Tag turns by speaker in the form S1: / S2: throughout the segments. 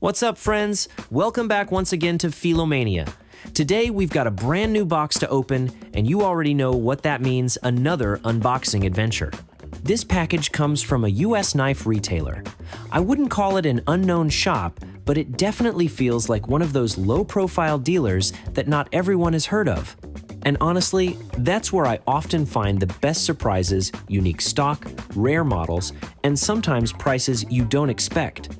S1: What's up, friends? Welcome back once again to Filomania. Today, we've got a brand new box to open, and you already know what that means, another unboxing adventure. This package comes from a US knife retailer. I wouldn't call it an unknown shop, but it definitely feels like one of those low-profile dealers that not everyone has heard of. And honestly, that's where I often find the best surprises, unique stock, rare models, and sometimes prices you don't expect.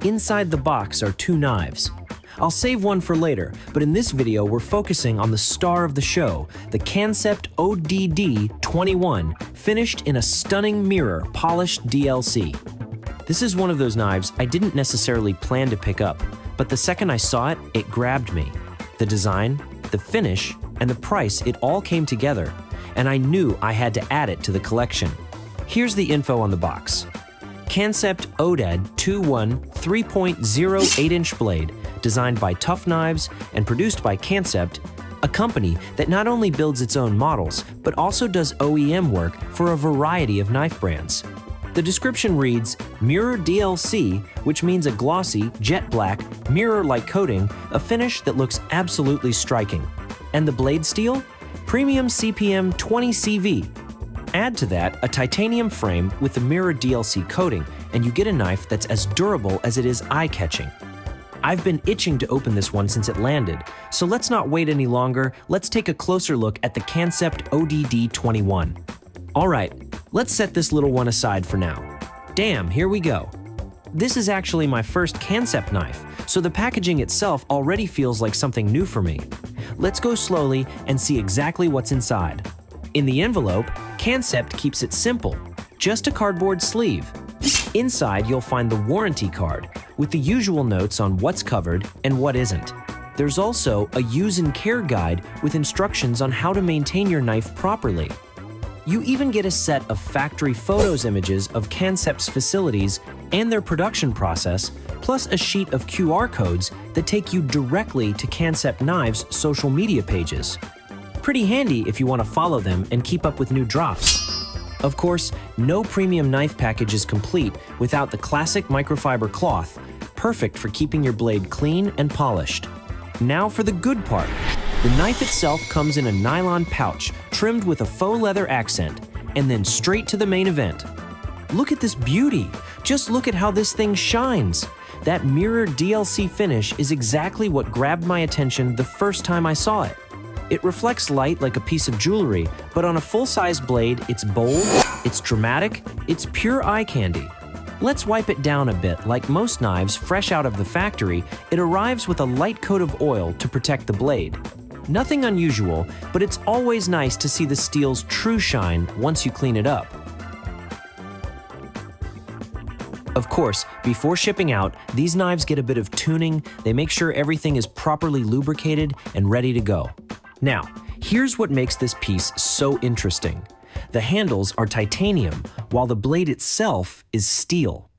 S1: Inside the box are two knives. I'll save one for later, but in this video we're focusing on the star of the show, the Kansept ODD 21, finished in a stunning mirror polished DLC. This is one of those knives I didn't necessarily plan to pick up, but the second I saw it, it grabbed me. The design, the finish, and the price, it all came together, and I knew I had to add it to the collection. Here's the info on the box. Kansept ODD 21 3.0 8-inch blade, designed by TuffKnives and produced by Kansept, a company that not only builds its own models, but also does OEM work for a variety of knife brands. The description reads, Mirror DLC, which means a glossy, jet black, mirror-like coating, a finish that looks absolutely striking. And the blade steel? Premium CPM 20 CV. Add to that a titanium frame with the mirror DLC coating, and you get a knife that's as durable as it is eye-catching. I've been itching to open this one since it landed, so let's not wait any longer. Let's take a closer look at the Kansept ODD 21. Alright, let's set this little one aside for now. Damn, here we go. This is actually my first Kansept knife, so the packaging itself already feels like something new for me. Let's go slowly and see exactly what's inside. In the envelope, Kansept keeps it simple, just a cardboard sleeve. Inside, you'll find the warranty card, with the usual notes on what's covered and what isn't. There's also a use and care guide with instructions on how to maintain your knife properly. You even get a set of factory photos images of Kansept's facilities and their production process, plus a sheet of QR codes that take you directly to Kansept Knives' social media pages. Pretty handy if you want to follow them and keep up with new drops. Of course, no premium knife package is complete without the classic microfiber cloth, perfect for keeping your blade clean and polished. Now for the good part. The knife itself comes in a nylon pouch trimmed with a faux leather accent, and then straight to the main event. Look at this beauty! Just look at how this thing shines! That mirror DLC finish is exactly what grabbed my attention the first time I saw it. It reflects light like a piece of jewelry, but on a full-size blade, it's bold, it's dramatic, it's pure eye candy. Let's wipe it down a bit. Like most knives fresh out of the factory, it arrives with a light coat of oil to protect the blade. Nothing unusual, but it's always nice to see the steel's true shine once you clean it up. Of course, before shipping out, these knives get a bit of tuning. They make sure everything is properly lubricated and ready to go. Now, here's what makes this piece so interesting. The handles are titanium, while the blade itself is steel.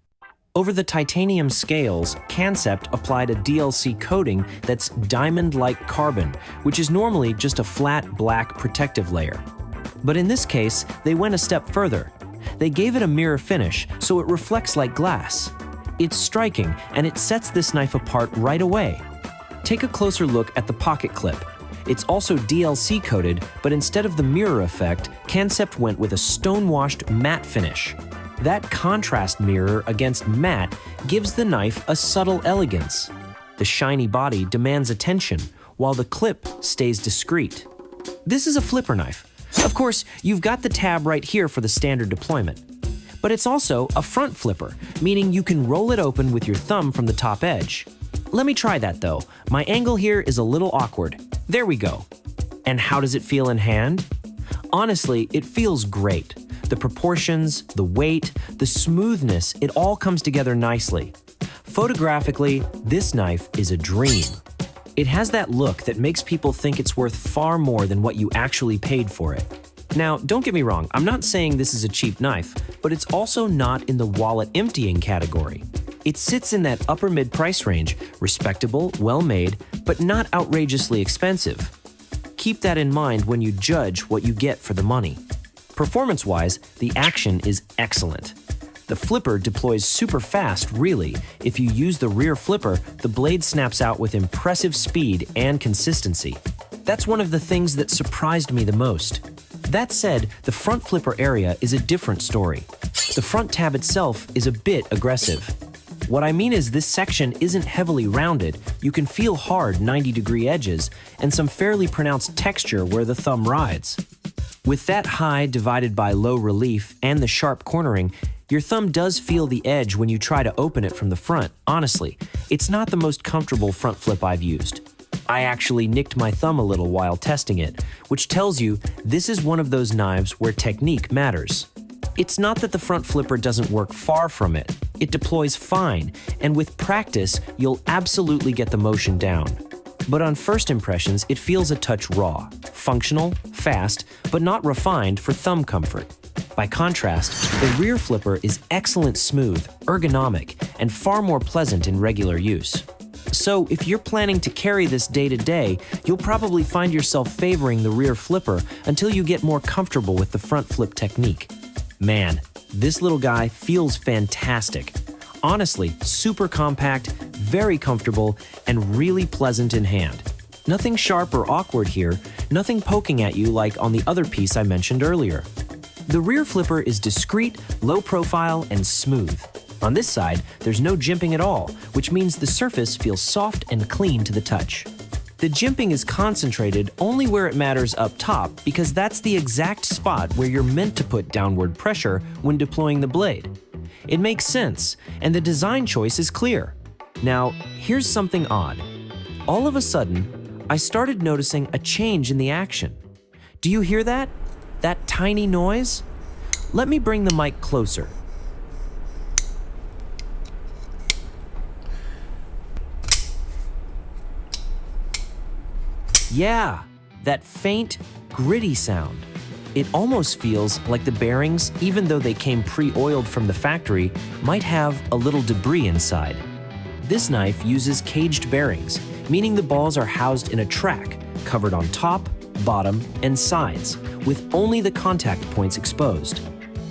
S1: Over the titanium scales, Kansept applied a DLC coating that's diamond-like carbon, which is normally just a flat black protective layer. But in this case, they went a step further. They gave it a mirror finish, so it reflects like glass. It's striking, and it sets this knife apart right away. Take a closer look at the pocket clip. It's also DLC coated, but instead of the mirror effect, Kansept went with a stone-washed matte finish. That contrast mirror against matte gives the knife a subtle elegance. The shiny body demands attention, while the clip stays discreet. This is a flipper knife. Of course, you've got the tab right here for the standard deployment. But it's also a front flipper, meaning you can roll it open with your thumb from the top edge. Let me try that though. My angle here is a little awkward. There we go. And how does it feel in hand? Honestly, it feels great. The proportions, the weight, the smoothness, it all comes together nicely. Photographically, this knife is a dream. It has that look that makes people think it's worth far more than what you actually paid for it. Now, don't get me wrong, I'm not saying this is a cheap knife, but it's also not in the wallet emptying category. It sits in that upper mid-price range, respectable, well-made, but not outrageously expensive. Keep that in mind when you judge what you get for the money. Performance-wise, the action is excellent. The flipper deploys super fast, really. If you use the rear flipper, the blade snaps out with impressive speed and consistency. That's one of the things that surprised me the most. That said, the front flipper area is a different story. The front tab itself is a bit aggressive. What I mean is this section isn't heavily rounded. You can feel hard 90-degree edges and some fairly pronounced texture where the thumb rides. With that high divided by low relief and the sharp cornering, your thumb does feel the edge when you try to open it from the front. Honestly, it's not the most comfortable front flip I've used. I actually nicked my thumb a little while testing it, which tells you this is one of those knives where technique matters. It's not that the front flipper doesn't work, far from it. It deploys fine, and with practice, you'll absolutely get the motion down. But on first impressions, it feels a touch raw, functional, fast, but not refined for thumb comfort. By contrast, the rear flipper is excellent smooth, ergonomic, and far more pleasant in regular use. So if you're planning to carry this day to day, you'll probably find yourself favoring the rear flipper until you get more comfortable with the front flip technique. Man, this little guy feels fantastic. Honestly, super compact, very comfortable, and really pleasant in hand. Nothing sharp or awkward here, nothing poking at you like on the other piece I mentioned earlier. The rear flipper is discreet, low profile, and smooth. On this side, there's no jimping at all, which means the surface feels soft and clean to the touch. The jimping is concentrated only where it matters up top because that's the exact spot where you're meant to put downward pressure when deploying the blade. It makes sense, and the design choice is clear. Now, here's something odd. All of a sudden, I started noticing a change in the action. Do you hear that? That tiny noise? Let me bring the mic closer. Yeah, that faint, gritty sound. It almost feels like the bearings, even though they came pre-oiled from the factory, might have a little debris inside. This knife uses caged bearings, meaning the balls are housed in a track, covered on top, bottom, and sides, with only the contact points exposed.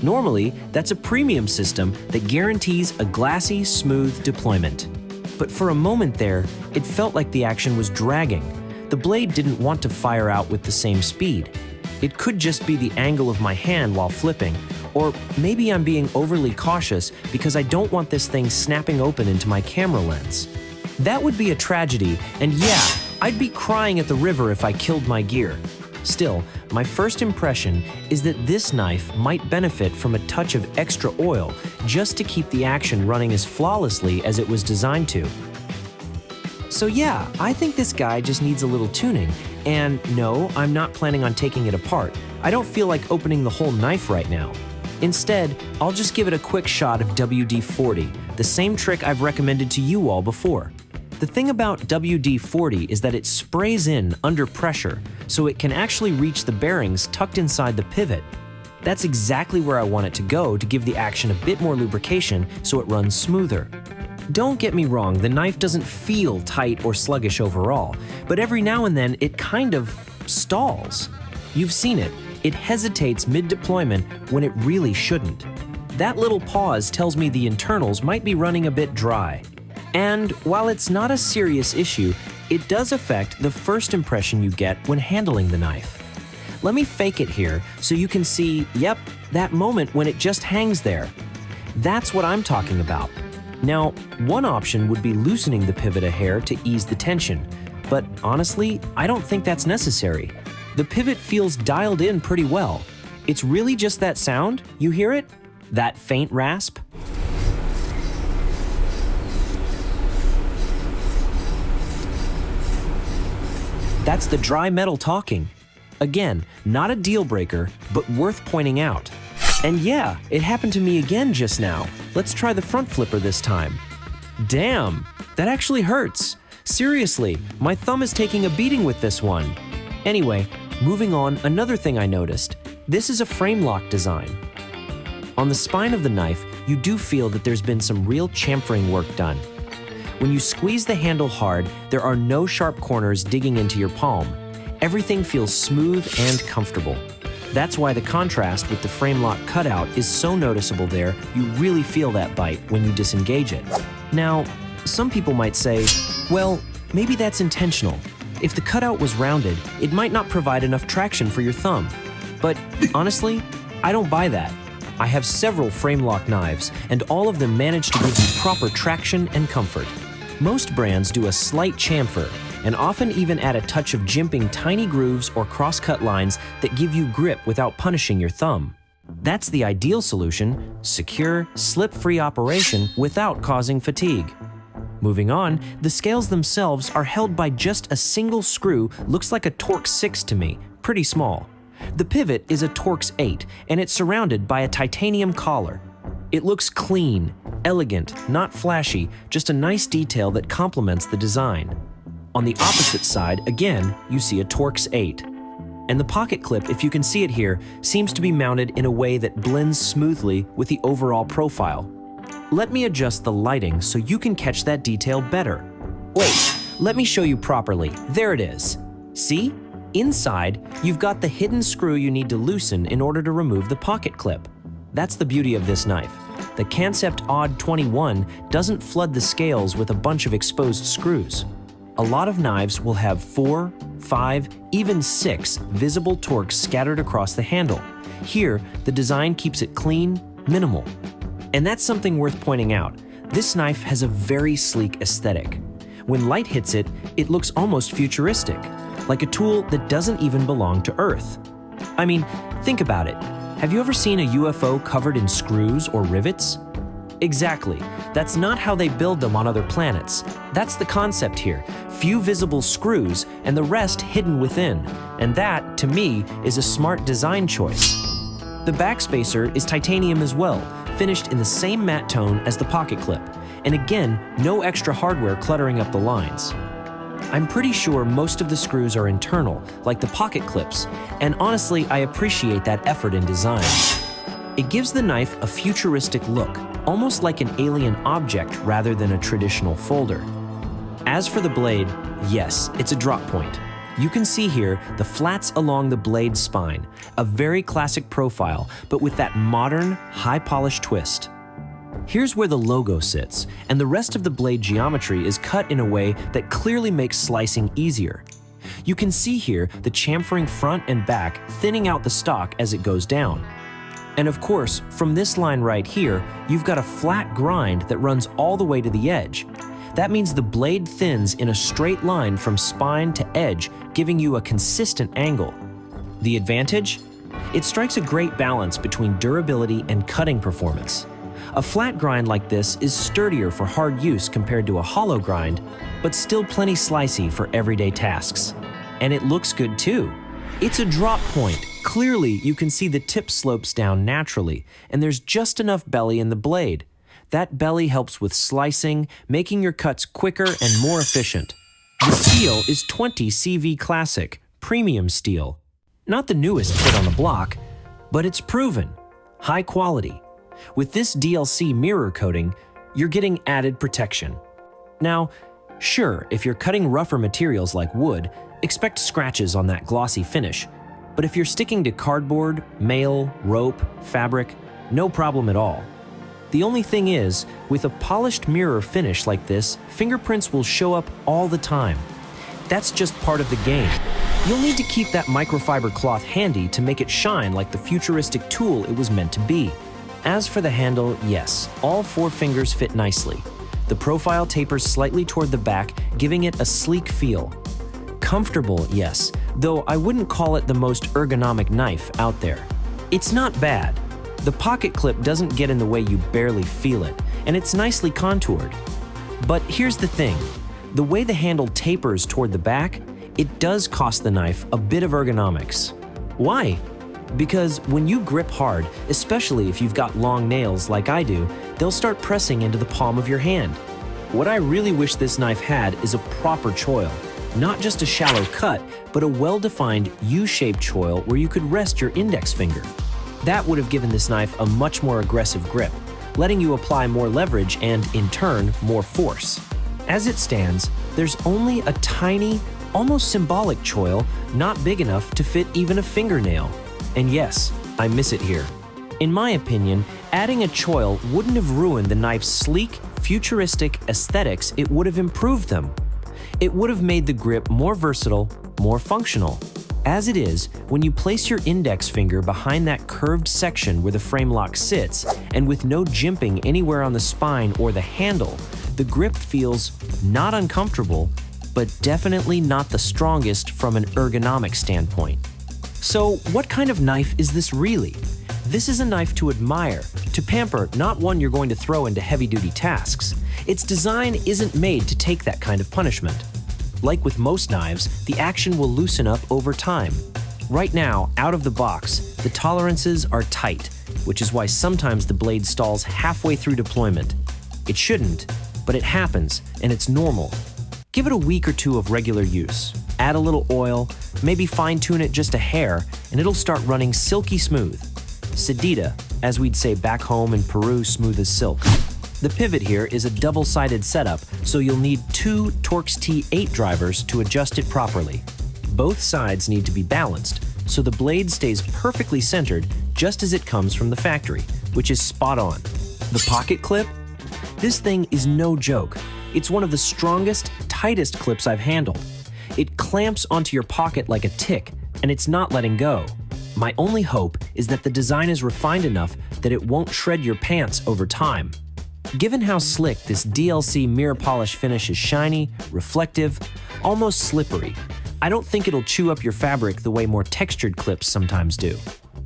S1: Normally, that's a premium system that guarantees a glassy, smooth deployment. But for a moment there, it felt like the action was dragging. The blade didn't want to fire out with the same speed. It could just be the angle of my hand while flipping, or maybe I'm being overly cautious because I don't want this thing snapping open into my camera lens. That would be a tragedy, and yeah, I'd be crying at the river if I killed my gear. Still, my first impression is that this knife might benefit from a touch of extra oil just to keep the action running as flawlessly as it was designed to. So yeah, I think this guy just needs a little tuning, and no, I'm not planning on taking it apart. I don't feel like opening the whole knife right now. Instead, I'll just give it a quick shot of WD-40, the same trick I've recommended to you all before. The thing about WD-40 is that it sprays in under pressure, so it can actually reach the bearings tucked inside the pivot. That's exactly where I want it to go to give the action a bit more lubrication so it runs smoother. Don't get me wrong, the knife doesn't feel tight or sluggish overall, but every now and then it kind of stalls. You've seen it. It hesitates mid-deployment when it really shouldn't. That little pause tells me the internals might be running a bit dry. And while it's not a serious issue, it does affect the first impression you get when handling the knife. Let me fake it here so you can see, yep, that moment when it just hangs there. That's what I'm talking about. Now, one option would be loosening the pivot a hair to ease the tension, but honestly, I don't think that's necessary. The pivot feels dialed in pretty well. It's really just that sound, you hear it? That faint rasp? That's the dry metal talking. Again, not a deal breaker, but worth pointing out. And yeah, it happened to me again just now. Let's try the front flipper this time. Damn, that actually hurts. Seriously, my thumb is taking a beating with this one. Anyway, moving on, another thing I noticed. This is a frame lock design. On the spine of the knife, you do feel that there's been some real chamfering work done. When you squeeze the handle hard, there are no sharp corners digging into your palm. Everything feels smooth and comfortable. That's why the contrast with the frame lock cutout is so noticeable there. You really feel that bite when you disengage it. Now, some people might say, well, maybe that's intentional. If the cutout was rounded, it might not provide enough traction for your thumb. But honestly, I don't buy that. I have several frame lock knives, and all of them manage to give you proper traction and comfort. Most brands do a slight chamfer, and often even add a touch of jimping tiny grooves or cross-cut lines that give you grip without punishing your thumb. That's the ideal solution: secure, slip-free operation without causing fatigue. Moving on, the scales themselves are held by just a single screw. Looks like a Torx 6 to me, pretty small. The pivot is a Torx 8, and it's surrounded by a titanium collar. It looks clean, elegant, not flashy, just a nice detail that complements the design. On the opposite side, again, you see a Torx 8. And the pocket clip, if you can see it here, seems to be mounted in a way that blends smoothly with the overall profile. Let me adjust the lighting so you can catch that detail better. Wait, let me show you properly. There it is. See? Inside, you've got the hidden screw you need to loosen in order to remove the pocket clip. That's the beauty of this knife. The Kansept ODD 21 doesn't flood the scales with a bunch of exposed screws. A lot of knives will have 4, 5, even 6 visible Torx scattered across the handle. Here, the design keeps it clean, minimal. And that's something worth pointing out. This knife has a very sleek aesthetic. When light hits it, it looks almost futuristic, like a tool that doesn't even belong to Earth. I mean, think about it. Have you ever seen a UFO covered in screws or rivets? Exactly. That's not how they build them on other planets. That's the concept here. Few visible screws and the rest hidden within. And that, to me, is a smart design choice. The backspacer is titanium as well, finished in the same matte tone as the pocket clip. And again, no extra hardware cluttering up the lines. I'm pretty sure most of the screws are internal, like the pocket clips, and honestly, I appreciate that effort in design. It gives the knife a futuristic look, almost like an alien object rather than a traditional folder. As for the blade, yes, it's a drop point. You can see here the flats along the blade spine, a very classic profile, but with that modern, high-polished twist. Here's where the logo sits, and the rest of the blade geometry is cut in a way that clearly makes slicing easier. You can see here the chamfering front and back thinning out the stock as it goes down. And of course, from this line right here, you've got a flat grind that runs all the way to the edge. That means the blade thins in a straight line from spine to edge, giving you a consistent angle. The advantage? It strikes a great balance between durability and cutting performance. A flat grind like this is sturdier for hard use compared to a hollow grind, but still plenty slicey for everyday tasks. And it looks good too. It's a drop point. Clearly, you can see the tip slopes down naturally, and there's just enough belly in the blade. That belly helps with slicing, making your cuts quicker and more efficient. The steel is 20 CV Classic, premium steel. Not the newest kit on the block, but it's proven. High quality. With this DLC mirror coating, you're getting added protection. Now, sure, if you're cutting rougher materials like wood, expect scratches on that glossy finish. But if you're sticking to cardboard, mail, rope, fabric, no problem at all. The only thing is, with a polished mirror finish like this, fingerprints will show up all the time. That's just part of the game. You'll need to keep that microfiber cloth handy to make it shine like the futuristic tool it was meant to be. As for the handle, yes, all 4 fingers fit nicely. The profile tapers slightly toward the back, giving it a sleek feel. Comfortable, yes, though I wouldn't call it the most ergonomic knife out there. It's not bad. The pocket clip doesn't get in the way you barely feel it, and it's nicely contoured. But here's the thing. The way the handle tapers toward the back, it does cost the knife a bit of ergonomics. Why? Because when you grip hard, especially if you've got long nails like I do, they'll start pressing into the palm of your hand. What I really wish this knife had is a proper choil. Not just a shallow cut, but a well-defined U-shaped choil where you could rest your index finger. That would have given this knife a much more aggressive grip, letting you apply more leverage and, in turn, more force. As it stands, there's only a tiny, almost symbolic choil, not big enough to fit even a fingernail. And yes, I miss it here. In my opinion, adding a choil wouldn't have ruined the knife's sleek, futuristic aesthetics, it would have improved them. It would have made the grip more versatile, more functional. As it is, when you place your index finger behind that curved section where the frame lock sits, and with no jimping anywhere on the spine or the handle, the grip feels not uncomfortable, but definitely not the strongest from an ergonomic standpoint. So, what kind of knife is this really? This is a knife to admire, to pamper, not one you're going to throw into heavy-duty tasks. Its design isn't made to take that kind of punishment. Like with most knives, the action will loosen up over time. Right now, out of the box, the tolerances are tight, which is why sometimes the blade stalls halfway through deployment. It shouldn't, but it happens, and it's normal. Give it a week or two of regular use. Add a little oil, maybe fine-tune it just a hair, and it'll start running silky smooth. Sedita, as we'd say back home in Peru, smooth as silk. The pivot here is a double-sided setup, so you'll need 2 Torx T8 drivers to adjust it properly. Both sides need to be balanced, so the blade stays perfectly centered just as it comes from the factory, which is spot on. The pocket clip? This thing is no joke. It's one of the strongest, tightest clips I've handled. It clamps onto your pocket like a tick, and it's not letting go. My only hope is that the design is refined enough that it won't shred your pants over time. Given how slick this DLC mirror polish finish is shiny, reflective, almost slippery, I don't think it'll chew up your fabric the way more textured clips sometimes do.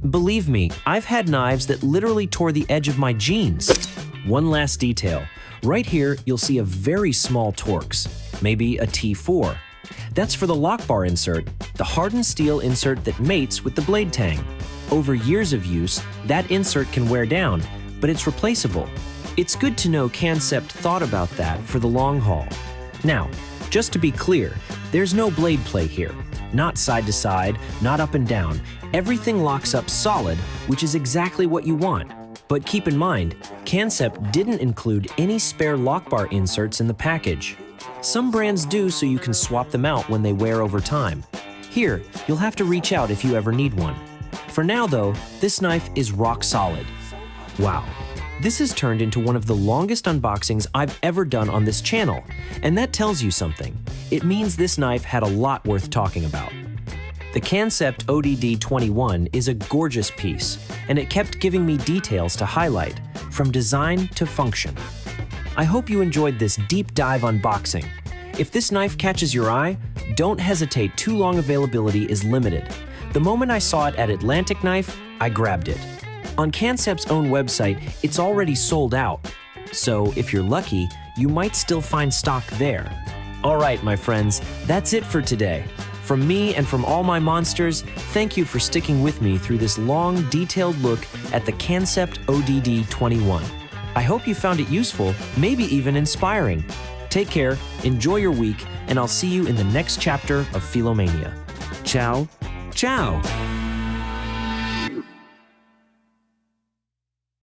S1: Believe me, I've had knives that literally tore the edge of my jeans. One last detail. Right here, you'll see a very small Torx, maybe a T4. That's for the lock bar insert, the hardened steel insert that mates with the blade tang. Over years of use, that insert can wear down, but it's replaceable. It's good to know Kansept thought about that for the long haul. Now, just to be clear, there's no blade play here. Not side to side, not up and down. Everything locks up solid, which is exactly what you want. But keep in mind, Kansept didn't include any spare lock bar inserts in the package. Some brands do, so you can swap them out when they wear over time. Here, you'll have to reach out if you ever need one. For now though, this knife is rock solid. Wow. This has turned into one of the longest unboxings I've ever done on this channel, and that tells you something. It means this knife had a lot worth talking about. The Kansept ODD 21 is a gorgeous piece, and it kept giving me details to highlight, from design to function. I hope you enjoyed this deep dive unboxing. If this knife catches your eye, don't hesitate, too long availability is limited. The moment I saw it at Atlantic Knife, I grabbed it. On Kansept's own website, it's already sold out. So if you're lucky, you might still find stock there. All right, my friends, that's it for today. From me and from all my monsters, thank you for sticking with me through this long, detailed look at the Kansept ODD 21. I hope you found it useful, maybe even inspiring. Take care, enjoy your week, and I'll see you in the next chapter of Filomania. Ciao, ciao!